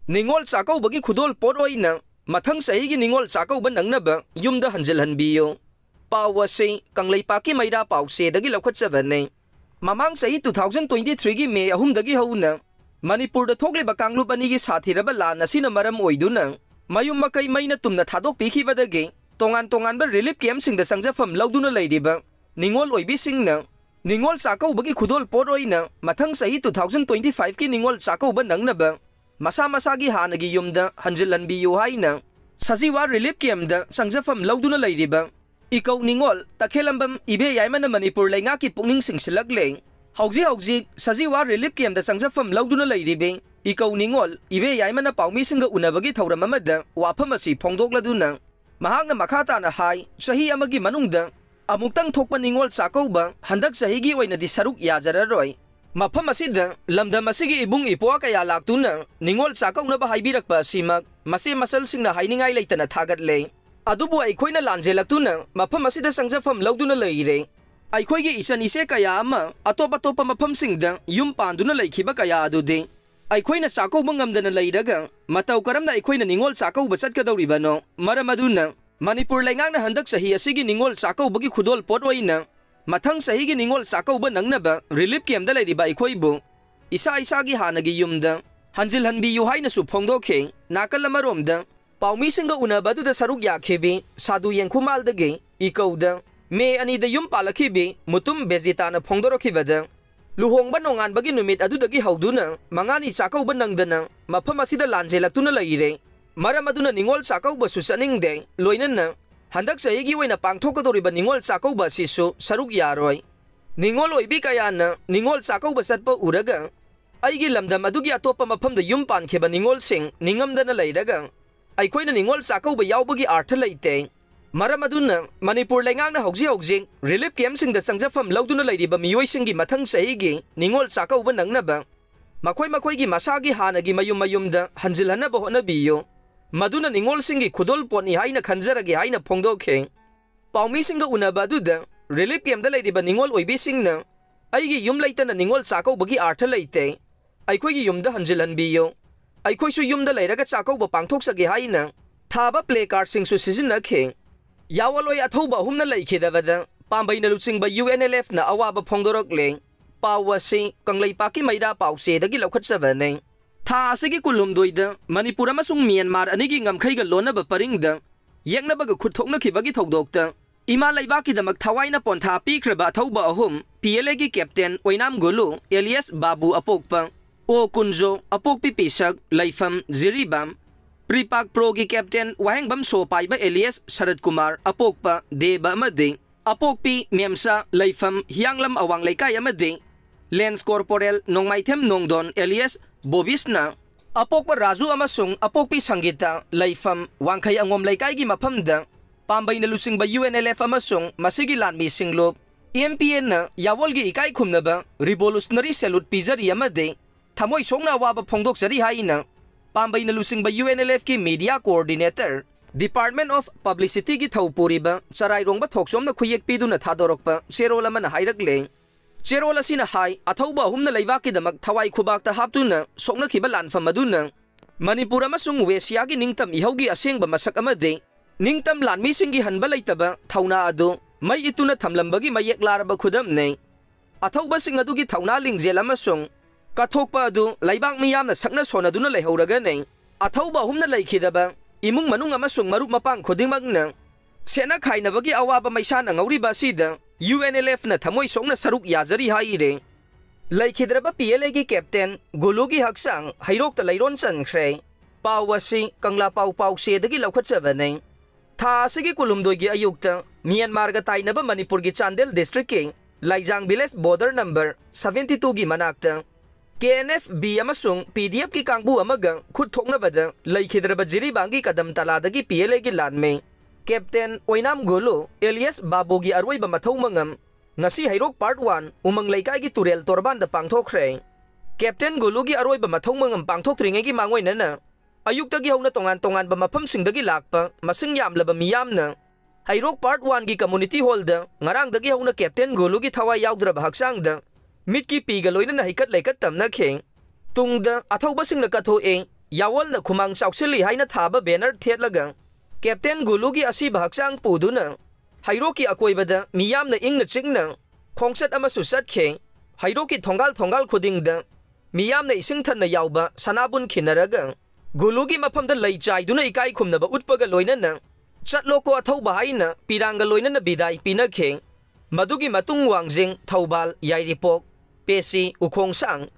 Ningol Sakauba Kudol Poroina, Matang Saigi Ningol Sakauba Nangnaba, Yumda Hanjil Hanbio. Pawa say, Kanglay Maida Pau say the Gilakot 7. Mamang say 2023 May Ahumdagi Hauna. Manipur the Togli Bakanglu Banigi Satirabala Nasina Maram Oiduna. Mayum Makai Maina Tumna Tadok Piki Badagi. Tongan ba relief camp sing the sangja from Lauduna Lady ba. Ningol Oibi sing na. Ningol Sakauba Kudol Poroina, Matang say 2025 ki Ningol Sakauba Nangnaba. Masa-masagi hanagi yumda Hanjilan biyo hay na. Saziwa relief camp da sangjafam lauduna lay diba. Ikaw Ningol, takhelambam ibe yayman na Manipur lay nga ki pungning singsilagleng. Hawji saziwa relief camp da sangjafam lauduna lay dibe. Ikaw Ningol, ibe yayman na paumisinga unabagi tauramamada wapamasi pongdokladuna. Mahang na makata na hay, sahi amagi manungda. Amuktang thokpa Ningol Sakauba, handak sahigi way na disaruk yajararoy. Mapam asida, lamdam asigi ibung ipuwa kaya laktuna, Ningol Sakau na bahaybirak pa simag, masi masalsing na hayningay layta na tagat lay. Adubo ay koy na lanje laktuna, mapam asida sangjafam lawdo na layre. Ay koy gi isan ise kaya ama, atop-atopa mapam singda, yung pando na lay kiba kaya adude. Ay koy na Sakau bangamda na laydaga, mataw karam na ay koy na Ningol Sakau basat ka daw riba no, maramaduna. Manipur lay ngang na handak sahi asigi Ningol Sakau bagi kudol potway na. Matang sahigi Ningol Sakauba nangnaba, relief camp dalay diba ikoybo. Isa-isagi hanagi yumda. Hanjil hanbiyo hay na supongdoke, nakalamaromda. Paumising ga una ba da sarug yakibi, sadu yang kumaldage, ikaw da. Me anida yung palakibi, mutum bezita na pongdorokibada. Luhong ba nongan bagi numit adudagi hawduna, mga ni Sakauba nangdana, mapamasida lanjelak na layire. Maramaduna Ningol Sakauba susaning de, loinan na. Handak sa higiway na pangtokadoriba Ningol Sakauba siso sarug yaroy. Ningol oibi kaya na Ningol Sakauba satpa uraga. Ay gilamdam adugi atopa mapamda yumpan kiba Ningol sing ningamda na laydaga. Ay koy na Ningol Sakauba yawbagi arta layte. Maramaduna Manipur lay ngang na hogzi relief camp sing da sangjafam lawdo na laydiba miyoy singi matang sa higi Ningol Sakauba nangnaba. Makoy gi masagi hanagi mayum-mayumda hanjilhan na baho na biyo. Maduna Ningol singi kudol po ni hay na kanjaragi hay na pongdoke. Paumising ga una ba duda, relief camp dalay diba Ningol oibising na, ay gi yung layta na Ningol Sakau bagi arta layte, ay koy gi yung da hanjilan biyo, ay koy su yung dalay ragat Sakau ba pangtok sa gihay na, taba play card sing su sizin na ke. Yawaloy at ho ba hum na lay kidavada, pambay na lutsing ba UNLF na awa ba pongdorok le, pawasi kang laypaki may da pause dagilaw kat sa banay. Tha asigi kulumdoida Manipur amasung Myanmar anigi ngamkhaiga lona ba paringda yakna baga khuthokna khibagi thogdokta ima laibaki damak thawai na pontha pikraba thauba ahum PLA gi captain Oinam Gulu Elias Babu apokpa o kunjo apok pipisak laifam ziribam Pripak Pro gi captain Wahengbam so paiba Elias Sharad Kumar apokpa deba amade apokpi memsa laifam hianglam awang laikay amade Lens Corporal nong maitem nongdon Elias Bobisna, apok pa Razu amasung apok pi sanggita, laifam, wangkay angom laikay gi mapamda, pambay na lusing ba UNLF amasung, masigilan mi singlop, EMPN na, yawol gi ikay kum na ba, revolutionary salute pizari amade, tamoy song na waba pongdok sari hay na, pambay na lusing ba UNLF ki media coordinator, Department of Publicity gi thaupuri ba, saray rong ba thoksom na kuyek pido na thadorok pa, sero laman na hayragleng, Cherola sina hay athauba humna laibaki damak thawai khubakta haptuna sokna khiba lanfam maduna Manipur amasung Wesya gi ningtam ihaugi asengba masak amade ningtam lanmi singi hanba laitaba thauna ado mai ituna thamlambagi mayek laraba khudam nei athauba sing adugi thauna lingjel amasung kathokpa adu laibak miyamna sakna sonaduna leihoraga nei athauba humna laikhidaba imung manung amasung marup mapang khodingmakna sena khainabagi awaba maisana ngauriba sida UNLF na thamoy song na saruk yazari haire. Laikhidraba PLA gi captain Gulu gi haksang hayrok ta layron san khre. Pawasi kangla pau se dagi lawkhat sabanay. Tha sige kulumdoy gi ayukta Myanmar ga tay na ba Manipur gi Chandel district king Laijang Viles border number 72 gi manakta. KNFB amasung PDF ki kangbu amagang khuthok na bada laikhidraba jiribangi kadam taladagi PLA gi lanme. Captain Oinam Gulu Elias Babu gi arway ba mathaw mangam ngasi hayrok part 1 umang laykay gi turel torban da pangthokre Captain Gulu gi arway ba mathaw mangam pangthok tringe gi mangoy na ayukta gi hawna tongan ba mapam singdagi lakpa masing yam laba miyam na hayrok part 1 gi community hall da ngarang dagi hawna Captain Gulu gi thawai yawdra ba haksang da mitki pigaloy na nahikat laykat tam na kheng tungda athaw basing na katho eng ꯌꯥꯋꯜꯅ ꯈꯨꯃꯥꯡ ꯆꯥꯎꯁꯤꯜꯂꯤ ꯍꯥꯏꯅ ꯊꯥꯕ banner ꯊꯦꯠꯂꯒ captain ꯒꯨꯂꯨꯒꯤ ꯑꯁꯤꯕ ꯍꯛꯆꯥꯡ ꯄꯨꯗꯨꯅ ꯍꯩꯔꯣꯛꯀꯤ ꯑꯀꯣꯏꯕꯗ ꯃꯤꯌꯥꯝꯅ ꯏꯪꯅ ꯆꯤꯛꯅ ꯈꯣꯡꯆꯠ ꯑꯃꯁꯨ ꯆꯠꯈꯤ꯫ ꯍꯩꯔꯣꯛꯀꯤ ꯊꯣꯡꯒꯥꯜ ꯈꯨꯗꯤꯡꯗ ꯃꯤꯌꯥꯝꯅ ꯏꯁꯤꯡ ꯊꯟꯅ ꯌꯥꯎꯕ ꯁꯅꯥꯕꯨꯟ ꯈꯤꯟꯅꯔꯒ ꯒꯨꯂꯨꯒꯤ ꯃꯐꯝꯗ ꯂꯩ ꯆꯥꯏꯗꯨꯅ ꯏꯀꯥꯏ ꯈꯨꯝꯅꯕ ꯎꯠꯄꯒ ꯂꯣꯏꯅꯅ ꯆꯠꯂꯣꯀꯣ ꯑꯊꯧꯕ ꯍꯥꯏꯅ ꯄꯤꯔꯥꯡꯒ ꯂꯣꯏꯅꯅ ꯕꯤꯗꯥꯏ ꯄꯤꯅꯈꯤ꯫ ꯃꯗꯨꯒꯤ ꯃꯇꯨꯡ ꯋꯥꯡꯖꯤꯡ, ꯊꯧꯕꯥꯜ, ꯌꯥꯏꯔꯤꯄꯣꯛ, ꯄꯦꯁꯤ, ꯎꯈꯣꯡꯁꯥꯡ,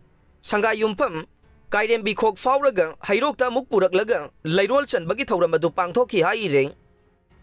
ꯁꯪꯒꯥꯏꯌꯨꯝꯐꯝ, ꯀꯥꯏꯔꯦꯝꯕꯤꯈꯣꯛ ꯐꯥꯎꯔꯒ ꯍꯩꯔꯣꯛꯇ ꯑꯃꯨꯛ ꯄꯨꯔꯛꯂꯒ ꯂꯩꯔꯣꯜ ꯆꯟꯕꯒꯤ ꯊꯧꯔꯝ ꯑꯗꯨ ꯄꯥꯡꯊꯣꯛꯈꯤ ꯍꯥꯏꯔꯦ꯫